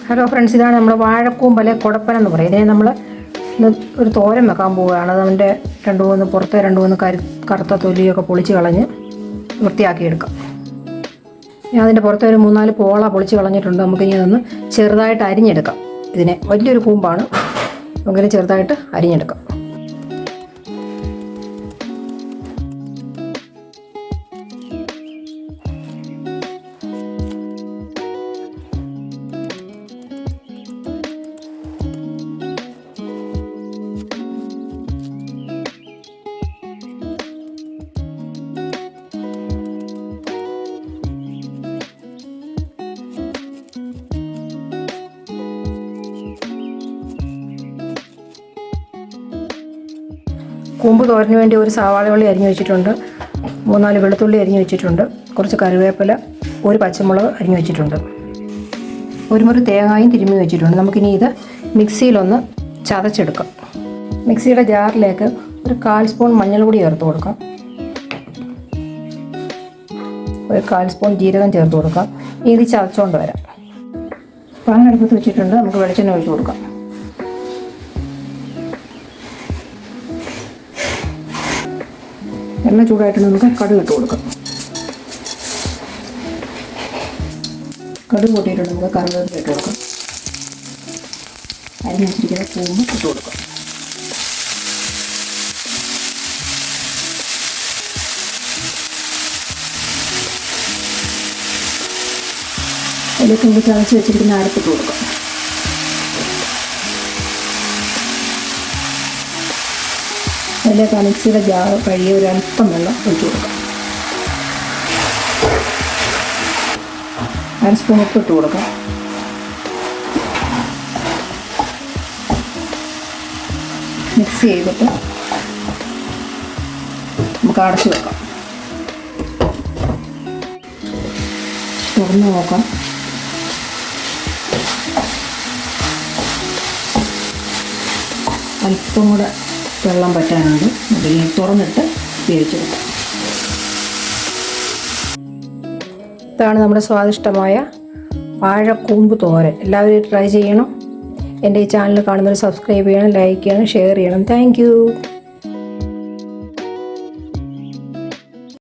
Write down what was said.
Hello friends, ഇതാണ് നമ്മുടെ വാഴക്കൂമ്പ് അല്ലെ കുടപ്പന എന്ന് പറയും. ഇതിനെ നമ്മൾ ഒരു തോരൻ വെക്കാൻ പോവുകയാണ്. അതിൻ്റെ പുറത്തെ രണ്ട് മൂന്ന് കറുത്ത തൊലിയൊക്കെ പൊളിച്ച് കളഞ്ഞ് വൃത്തിയാക്കി എടുക്കാം. ഞാൻ അതിൻ്റെ പുറത്തെ ഒരു 3-4 പോള പൊളിച്ച് കളഞ്ഞിട്ടുണ്ട്. നമുക്കിനി അതൊന്ന് ചെറുതായിട്ട് അരിഞ്ഞെടുക്കാം. ഇതിനെ വലിയൊരു കൂമ്പാണ്, നമുക്കിനി ചെറുതായിട്ട് അരിഞ്ഞെടുക്കാം. കൂമ്പ് തോരന് വേണ്ടി ഒരു സവാള അരിഞ്ഞു വെച്ചിട്ടുണ്ട്, 3-4 വെളുത്തുള്ളി അരിഞ്ഞു വെച്ചിട്ടുണ്ട്, കുറച്ച് കറിവേപ്പില, ഒരു പച്ചമുളക് അരിഞ്ഞു വെച്ചിട്ടുണ്ട്, ഒരു മുറി തേങ്ങായും തിരുമ്മി വെച്ചിട്ടുണ്ട്. നമുക്കിനി ഇത് മിക്സിയിലൊന്ന് ചതച്ചെടുക്കാം. മിക്സിയുടെ ജാറിലേക്ക് ഒരു 1/4 സ്പൂൺ മഞ്ഞൾപ്പൊടി ചേർത്ത് കൊടുക്കാം, ഒരു 1/4 സ്പൂൺ ജീരകം ചേർത്ത് കൊടുക്കാം. ഇത് ചതച്ചുകൊണ്ട് വരാം. പാൻ അടുപ്പത്ത് വെച്ചിട്ടുണ്ട്, നമുക്ക് വെളിച്ചെണ്ണ ഒഴിച്ച് കൊടുക്കാം. എണ്ണ ചൂടായിട്ട് നമുക്ക് കടുക് ഇട്ട് കൊടുക്കാം. കടുക് പൊട്ടിയിട്ടുണ്ട്, നമുക്ക് കറിവേപ്പില ഇട്ട് കൊടുക്കാം. അരിഞ്ഞ് വെച്ചിരിക്കുന്ന കൂമ്പ് ഇട്ട് കൊടുക്കാം. അതിലേക്ക് നമുക്ക് ചതച്ച് വെച്ചിരിക്കുന്ന അരപ്പിട്ട് കൊടുക്കാം. അതിലേക്ക് മിക്സിയുടെ ജാർ കഴുകിയ ഒരല്പം വെള്ളം ഒഴിച്ചു കൊടുക്കാം. 1 സ്പൂൺ ഉപ്പ് ഇട്ട് കൊടുക്കാം. മിക്സ് ചെയ്തിട്ട് നമുക്ക് അടച്ചു വെക്കാം. തുറന്ന് നോക്കാം. അല്പം കൂടെ വെള്ളം പറ്റാനുണ്ട്, അതിനെ തുറന്നിട്ട് വേവിച്ചെടുക്കാം. ഇതാണ് നമ്മുടെ സ്വാദിഷ്ടമായ വാഴക്കൂമ്പ് തോരൻ. എല്ലാവരും ട്രൈ ചെയ്യണം. എൻ്റെ ഈ ചാനൽ കാണുന്നവർ സബ്സ്ക്രൈബ് ചെയ്യണം, ലൈക്ക് ചെയ്യണം, ഷെയർ ചെയ്യണം. താങ്ക്